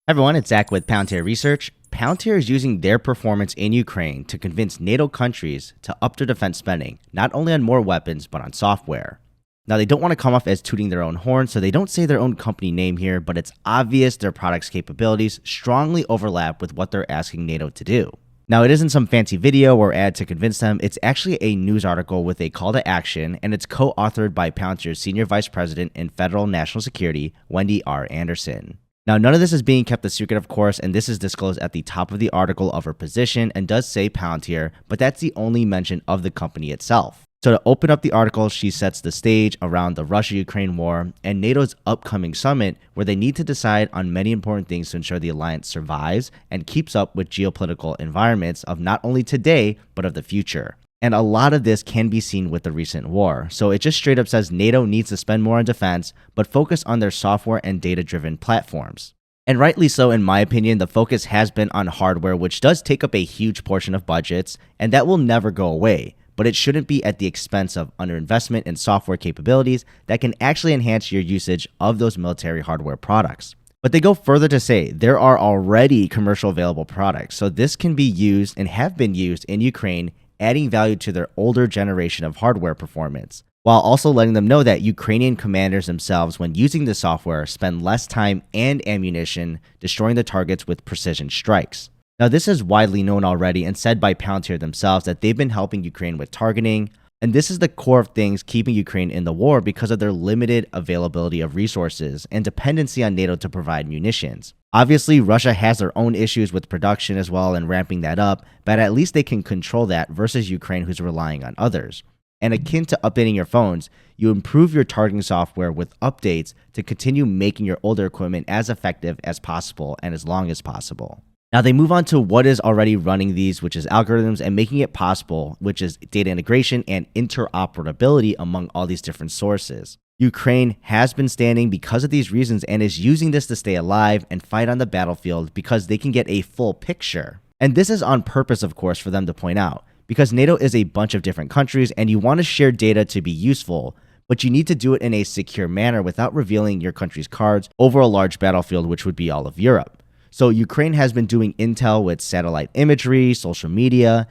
Hi everyone, it's Zach with Palantir Research. Palantir is using their performance in Ukraine to convince NATO countries to up their defense spending, not only on more weapons, but on software. Now, they don't want to come off as tooting their own horn, so they don't say their own company name here, but it's obvious their product's capabilities strongly overlap with what they're asking NATO to do. Now, it isn't some fancy video or ad to convince them. It's actually a news article with a call to action, and it's co-authored by Palantir's Senior Vice President in Federal National Security, Wendy R. Anderson. Now, none of this is being kept a secret, of course, and this is disclosed at the top of the article of her position and does say Palantir, but that's the only mention of the company itself. So to open up the article, she sets the stage around the Russia-Ukraine war and NATO's upcoming summit, where they need to decide on many important things to ensure the alliance survives and keeps up with geopolitical environments of not only today, but of the future. And a lot of this can be seen with the recent war. So it just straight up says NATO needs to spend more on defense, but focus on their software and data-driven platforms. And rightly so, in my opinion, the focus has been on hardware, which does take up a huge portion of budgets, and that will never go away. But it shouldn't be at the expense of underinvestment in software capabilities that can actually enhance your usage of those military hardware products. But they go further to say there are already commercial available products, so this can be used and have been used in Ukraine, adding value to their older generation of hardware performance, while also letting them know that Ukrainian commanders themselves, when using the software, spend less time and ammunition destroying the targets with precision strikes. Now, this is widely known already and said by Palantir themselves that they've been helping Ukraine with targeting, and this is the core of things keeping Ukraine in the war because of their limited availability of resources and dependency on NATO to provide munitions. Obviously, Russia has their own issues with production as well and ramping that up, but at least they can control that versus Ukraine, who's relying on others. And akin to updating your phones, you improve your targeting software with updates to continue making your older equipment as effective as possible and as long as possible. Now they move on to what is already running these, which is algorithms, and making it possible, which is data integration and interoperability among all these different sources. Ukraine has been standing because of these reasons and is using this to stay alive and fight on the battlefield because they can get a full picture. And this is on purpose, of course, for them to point out, because NATO is a bunch of different countries and you want to share data to be useful, but you need to do it in a secure manner without revealing your country's cards over a large battlefield, which would be all of Europe. So Ukraine has been doing intel with satellite imagery, social media,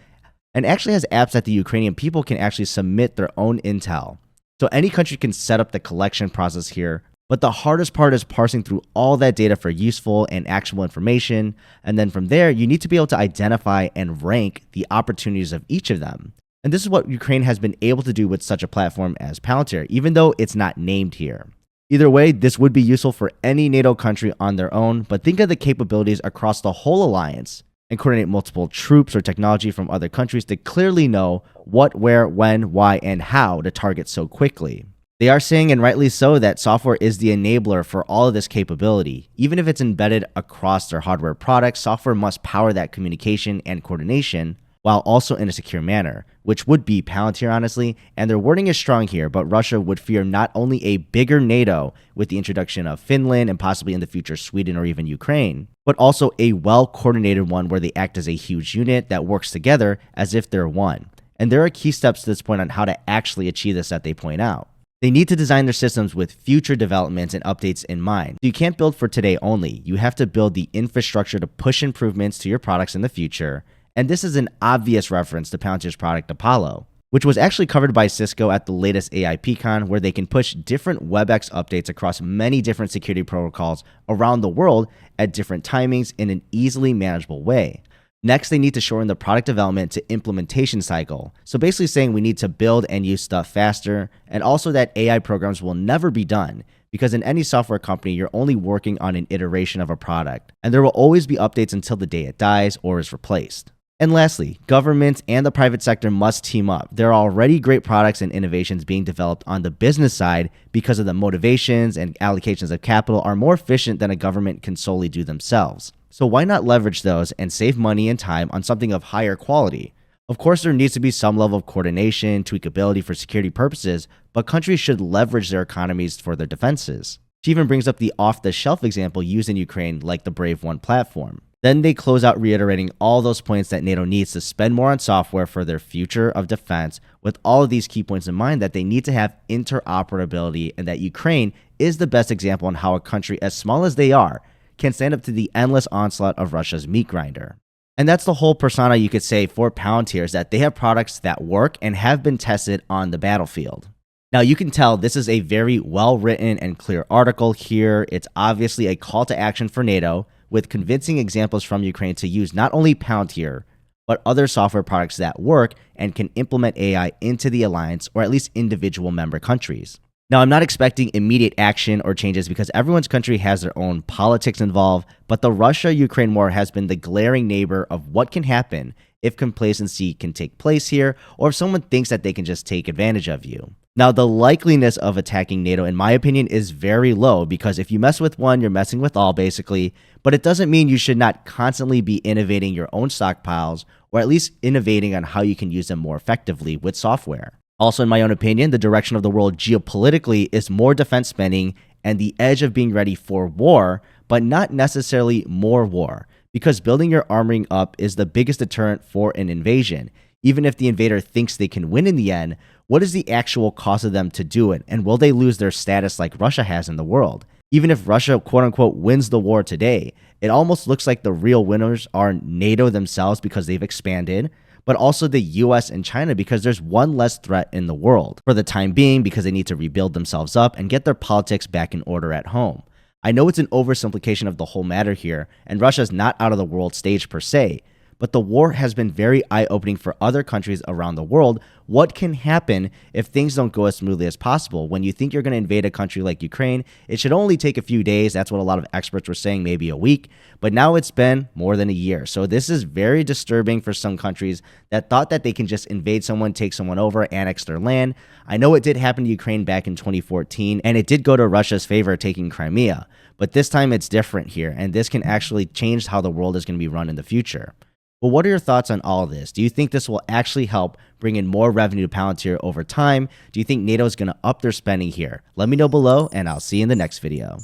and actually has apps that the Ukrainian people can actually submit their own intel. So any country can set up the collection process here, but the hardest part is parsing through all that data for useful and actionable information, and then from there, you need to be able to identify and rank the opportunities of each of them. And this is what Ukraine has been able to do with such a platform as Palantir, even though it's not named here. Either way, this would be useful for any NATO country on their own, but think of the capabilities across the whole alliance and coordinate multiple troops or technology from other countries to clearly know what, where, when, why, and how to target so quickly. They are saying, and rightly so, that software is the enabler for all of this capability. Even if it's embedded across their hardware products, software must power that communication and coordination while also in a secure manner, which would be Palantir, honestly, and their wording is strong here, but Russia would fear not only a bigger NATO with the introduction of Finland and possibly in the future Sweden or even Ukraine, but also a well-coordinated one where they act as a huge unit that works together as if they're one. And there are key steps to this point on how to actually achieve this that they point out. They need to design their systems with future developments and updates in mind. You can't build for today only. You have to build the infrastructure to push improvements to your products in the future. And this is an obvious reference to Palantir's product Apollo, which was actually covered by Cisco at the latest AIPCon, where they can push different WebEx updates across many different security protocols around the world at different timings in an easily manageable way. Next, they need to shorten the product development to implementation cycle. So basically saying we need to build and use stuff faster, and also that AI programs will never be done, because in any software company, you're only working on an iteration of a product, and there will always be updates until the day it dies or is replaced. And lastly, governments and the private sector must team up. There are already great products and innovations being developed on the business side because of the motivations and allocations of capital are more efficient than a government can solely do themselves. So why not leverage those and save money and time on something of higher quality? Of course, there needs to be some level of coordination, tweakability for security purposes, but countries should leverage their economies for their defenses. She even brings up the off-the-shelf example used in Ukraine like the Brave One platform. Then they close out reiterating all those points that NATO needs to spend more on software for their future of defense, with all of these key points in mind that they need to have interoperability and that Ukraine is the best example on how a country as small as they are can stand up to the endless onslaught of Russia's meat grinder. And that's the whole persona you could say for Palantir, is that they have products that work and have been tested on the battlefield. Now you can tell this is a very well written and clear article here. It's obviously a call to action for NATO, with convincing examples from Ukraine to use not only Palantir, but other software products that work and can implement AI into the alliance, or at least individual member countries. Now, I'm not expecting immediate action or changes because everyone's country has their own politics involved, but the Russia-Ukraine war has been the glaring neighbor of what can happen if complacency can take place here, or if someone thinks that they can just take advantage of you. Now, the likeliness of attacking NATO, in my opinion, is very low, because if you mess with one, you're messing with all, basically. But it doesn't mean you should not constantly be innovating your own stockpiles, or at least innovating on how you can use them more effectively with software. Also, in my own opinion, the direction of the world geopolitically is more defense spending and the edge of being ready for war, but not necessarily more war, because building your armoring up is the biggest deterrent for an invasion. Even if the invader thinks they can win in the end, what is the actual cost of them to do it, and will they lose their status like Russia has in the world? Even if Russia, quote-unquote, wins the war today, it almost looks like the real winners are NATO themselves because they've expanded, but also the US and China because there's one less threat in the world for the time being, because they need to rebuild themselves up and get their politics back in order at home. I know it's an oversimplification of the whole matter here, and Russia's not out of the world stage per se, but the war has been very eye-opening for other countries around the world. What can happen if things don't go as smoothly as possible? When you think you're going to invade a country like Ukraine, it should only take a few days. That's what a lot of experts were saying, maybe a week. But now it's been more than a year. So this is very disturbing for some countries that thought that they can just invade someone, take someone over, annex their land. I know it did happen to Ukraine back in 2014, and it did go to Russia's favor, taking Crimea. But this time it's different here, and this can actually change how the world is going to be run in the future. But what are your thoughts on all of this? Do you think this will actually help bring in more revenue to Palantir over time? Do you think NATO is going to up their spending here? Let me know below, and I'll see you in the next video.